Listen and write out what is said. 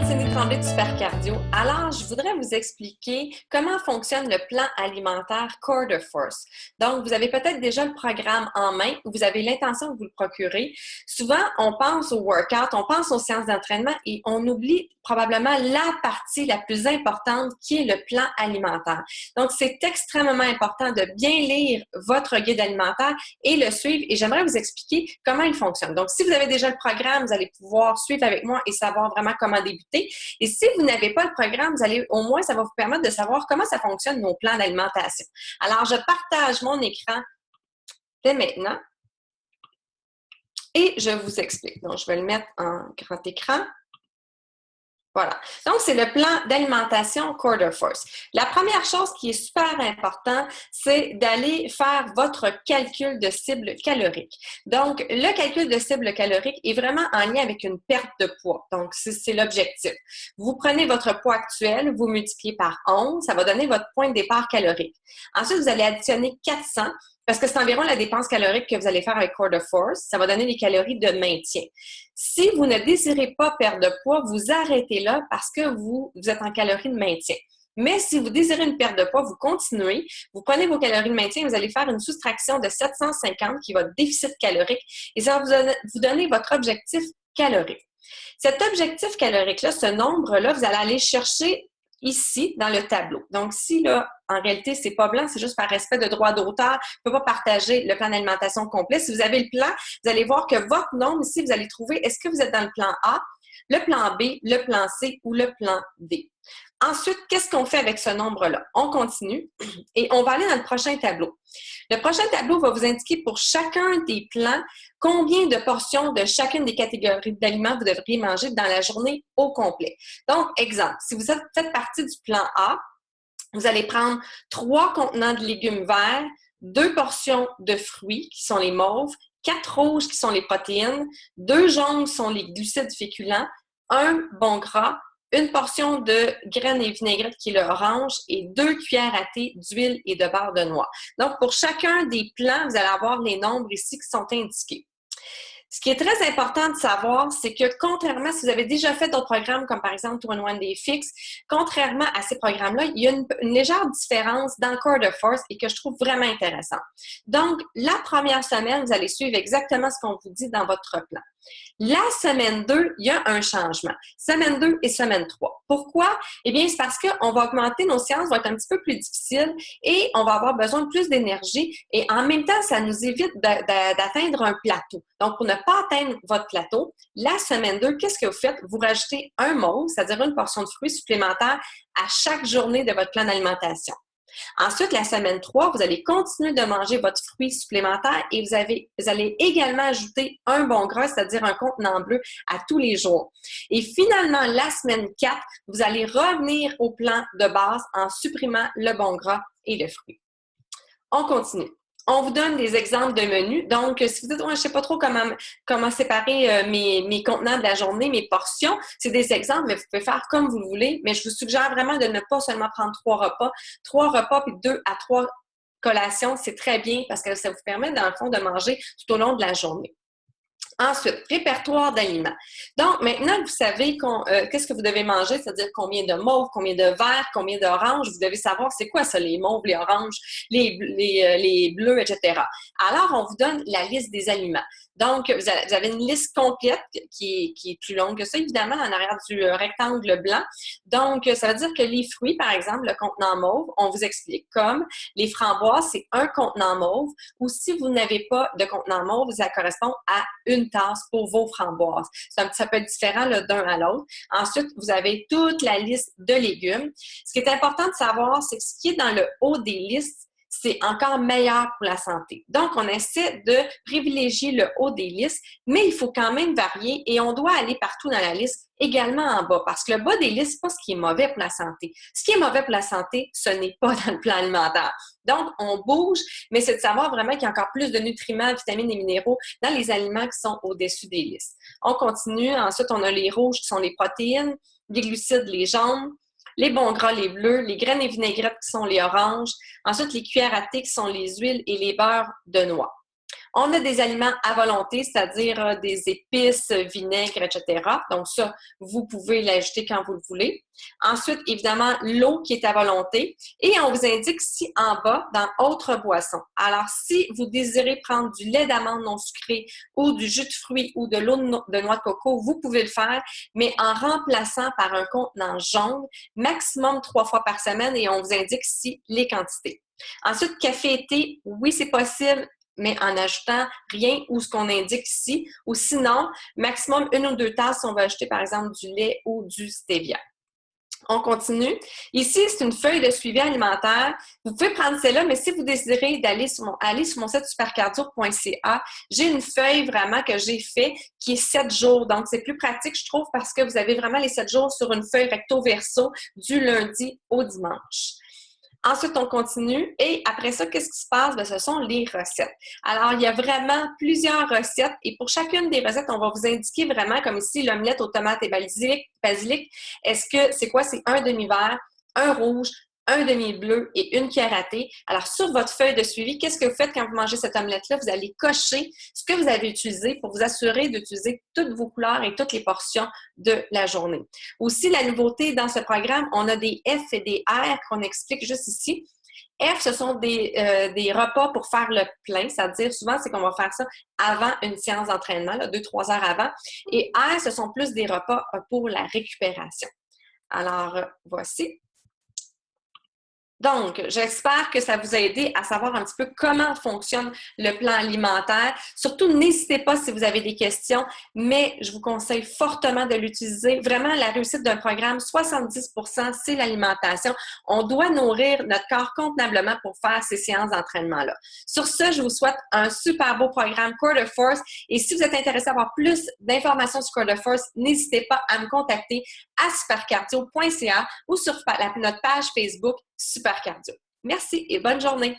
Cindy Tremblay de Super Cardio. Alors, je voudrais vous expliquer comment fonctionne le plan alimentaire Core de Force. Donc, vous avez peut-être déjà le programme en main ou vous avez l'intention de vous le procurer. Souvent, on pense au workout, on pense aux séances d'entraînement et on oublie probablement la partie la plus importante qui est le plan alimentaire. Donc, c'est extrêmement important de bien lire votre guide alimentaire et le suivre. Et j'aimerais vous expliquer comment il fonctionne. Donc, si vous avez déjà le programme, vous allez pouvoir suivre avec moi et savoir vraiment comment débuter. Et si vous n'avez pas le programme, vous allez au moins, ça va vous permettre de savoir comment ça fonctionne nos plans d'alimentation. Alors, je partage mon écran dès maintenant et je vous explique. Donc, je vais le mettre en grand écran. Voilà. Donc, c'est le plan d'alimentation Core de Force. La première chose qui est super importante, c'est d'aller faire votre calcul de cible calorique. Donc, le calcul de cible calorique est vraiment en lien avec une perte de poids. Donc, c'est l'objectif. Vous prenez votre poids actuel, vous multipliez par 11, ça va donner votre point de départ calorique. Ensuite, vous allez additionner 400 parce que c'est environ la dépense calorique que vous allez faire avec Core de Force. Ça va donner les calories de maintien. Si vous ne désirez pas perdre de poids, vous arrêtez là parce que vous êtes en calories de maintien. Mais si vous désirez une perte de poids, vous continuez, vous prenez vos calories de maintien, vous allez faire une soustraction de 750 qui est votre déficit calorique et ça va vous donner votre objectif calorique. Cet objectif calorique-là, ce nombre-là, vous allez aller chercher ici dans le tableau. Donc, si là, en réalité, c'est pas blanc, c'est juste par respect de droit d'auteur, je ne peux pas partager le plan d'alimentation complet. Si vous avez le plan, vous allez voir que votre nombre ici, vous allez trouver, est-ce que vous êtes dans le plan A, le plan B, le plan C ou le plan D. Ensuite, qu'est-ce qu'on fait avec ce nombre-là? On continue et on va aller dans le prochain tableau. Le prochain tableau va vous indiquer pour chacun des plans combien de portions de chacune des catégories d'aliments vous devriez manger dans la journée au complet. Donc, exemple, si vous faites partie du plan A, vous allez prendre 3 contenants de légumes verts, 2 portions de fruits qui sont les mauves, 4 rouges qui sont les protéines, 2 jaunes qui sont les glucides féculents, 1 bon gras, une portion de graines et vinaigrettes qui est l'orange et 2 cuillères à thé d'huile et de beurre de noix. Donc, pour chacun des plans, vous allez avoir les nombres ici qui sont indiqués. Ce qui est très important de savoir, c'est que contrairement, si vous avez déjà fait d'autres programmes, comme par exemple 2-in-1 Day Fix, contrairement à ces programmes-là, il y a une légère différence dans le Core de Force et que je trouve vraiment intéressant. Donc, la première semaine, vous allez suivre exactement ce qu'on vous dit dans votre plan. La semaine 2, il y a un changement. Semaine 2 et semaine 3. Pourquoi? Eh bien, c'est parce qu'on va augmenter, nos séances vont être un petit peu plus difficiles et on va avoir besoin de plus d'énergie et en même temps, ça nous évite d'atteindre un plateau. Donc, pour ne pas atteindre votre plateau, la semaine 2, qu'est-ce que vous faites? Vous rajoutez un mauve, c'est-à-dire une portion de fruits supplémentaire à chaque journée de votre plan d'alimentation. Ensuite, la semaine 3, vous allez continuer de manger votre fruit supplémentaire et vous allez également ajouter un bon gras, c'est-à-dire un contenant bleu à tous les jours. Et finalement, la semaine 4, vous allez revenir au plan de base en supprimant le bon gras et le fruit. On continue. On vous donne des exemples de menus. Donc, si vous dites, je ne sais pas trop comment séparer mes contenants de la journée, mes portions, c'est des exemples, mais vous pouvez faire comme vous le voulez. Mais je vous suggère vraiment de ne pas seulement prendre 3 repas. 3 repas puis 2 à 3 collations, c'est très bien parce que ça vous permet, dans le fond, de manger tout au long de la journée. Ensuite, répertoire d'aliments. Donc, maintenant que vous savez qu'est-ce que vous devez manger, c'est-à-dire combien de mauves, combien de verts, combien d'oranges, vous devez savoir c'est quoi ça, les mauves, les oranges, les bleus, etc. Alors, on vous donne la liste des aliments. Donc, vous avez une liste complète qui est plus longue que ça, évidemment, en arrière du rectangle blanc. Donc, ça veut dire que les fruits, par exemple, le contenant mauve, on vous explique comme les framboises, c'est un contenant mauve, ou si vous n'avez pas de contenant mauve, ça correspond à une tasse pour vos framboises. Ça peut être différent d'un à l'autre. Ensuite, vous avez toute la liste de légumes. Ce qui est important de savoir, c'est que ce qui est dans le haut des listes, c'est encore meilleur pour la santé. Donc, on essaie de privilégier le haut des listes, mais il faut quand même varier et on doit aller partout dans la liste, également en bas, parce que le bas des listes, c'est pas ce qui est mauvais pour la santé. Ce qui est mauvais pour la santé, ce n'est pas dans le plan alimentaire. Donc, on bouge, mais c'est de savoir vraiment qu'il y a encore plus de nutriments, vitamines et minéraux dans les aliments qui sont au-dessus des listes. On continue. Ensuite, on a les rouges qui sont les protéines, les glucides, les jaunes, les bons gras, les bleus, les graines et vinaigrettes qui sont les oranges, ensuite les cuillères à thé qui sont les huiles et les beurres de noix. On a des aliments à volonté, c'est-à-dire des épices, vinaigre, etc. Donc ça, vous pouvez l'ajouter quand vous le voulez. Ensuite, évidemment, l'eau qui est à volonté. Et on vous indique ici en bas, dans autres boissons. Alors, si vous désirez prendre du lait d'amande non sucré ou du jus de fruits ou de l'eau de noix de coco, vous pouvez le faire, mais en remplaçant par un contenant jaune, maximum 3 fois par semaine, et on vous indique ici les quantités. Ensuite, café et thé, oui, c'est possible, mais en ajoutant rien ou ce qu'on indique ici, ou sinon, maximum 1 ou 2 tasses, on va ajouter par exemple du lait ou du stevia. On continue. Ici, c'est une feuille de suivi alimentaire. Vous pouvez prendre celle-là, mais si vous désirez aller sur mon site supercardio.ca, j'ai une feuille vraiment que j'ai fait qui est 7 jours. Donc, c'est plus pratique, je trouve, parce que vous avez vraiment les 7 jours sur une feuille recto-verso du lundi au dimanche. Ensuite, on continue et après ça, qu'est-ce qui se passe? Bien, ce sont les recettes. Alors, il y a vraiment plusieurs recettes et pour chacune des recettes, on va vous indiquer vraiment, comme ici, l'omelette aux tomates et basilic. Est-ce que c'est quoi? C'est un demi-vert, un rouge, un demi-bleu et une cuillère à thé. Alors, sur votre feuille de suivi, qu'est-ce que vous faites quand vous mangez cette omelette-là? Vous allez cocher ce que vous avez utilisé pour vous assurer d'utiliser toutes vos couleurs et toutes les portions de la journée. Aussi, la nouveauté dans ce programme, on a des F et des R qu'on explique juste ici. F, ce sont des repas pour faire le plein, c'est-à-dire souvent, c'est qu'on va faire ça avant une séance d'entraînement, 2-3 heures avant. Et R, ce sont plus des repas pour la récupération. Alors, voici. Donc, j'espère que ça vous a aidé à savoir un petit peu comment fonctionne le plan alimentaire. Surtout, n'hésitez pas si vous avez des questions, mais je vous conseille fortement de l'utiliser. Vraiment, la réussite d'un programme, 70%, c'est l'alimentation. On doit nourrir notre corps convenablement pour faire ces séances d'entraînement-là. Sur ce, je vous souhaite un super beau programme Core de Force. Et si vous êtes intéressé à avoir plus d'informations sur Core de Force, n'hésitez pas à me contacter à supercardio.ca ou sur notre page Facebook Super Cardio. Merci et bonne journée!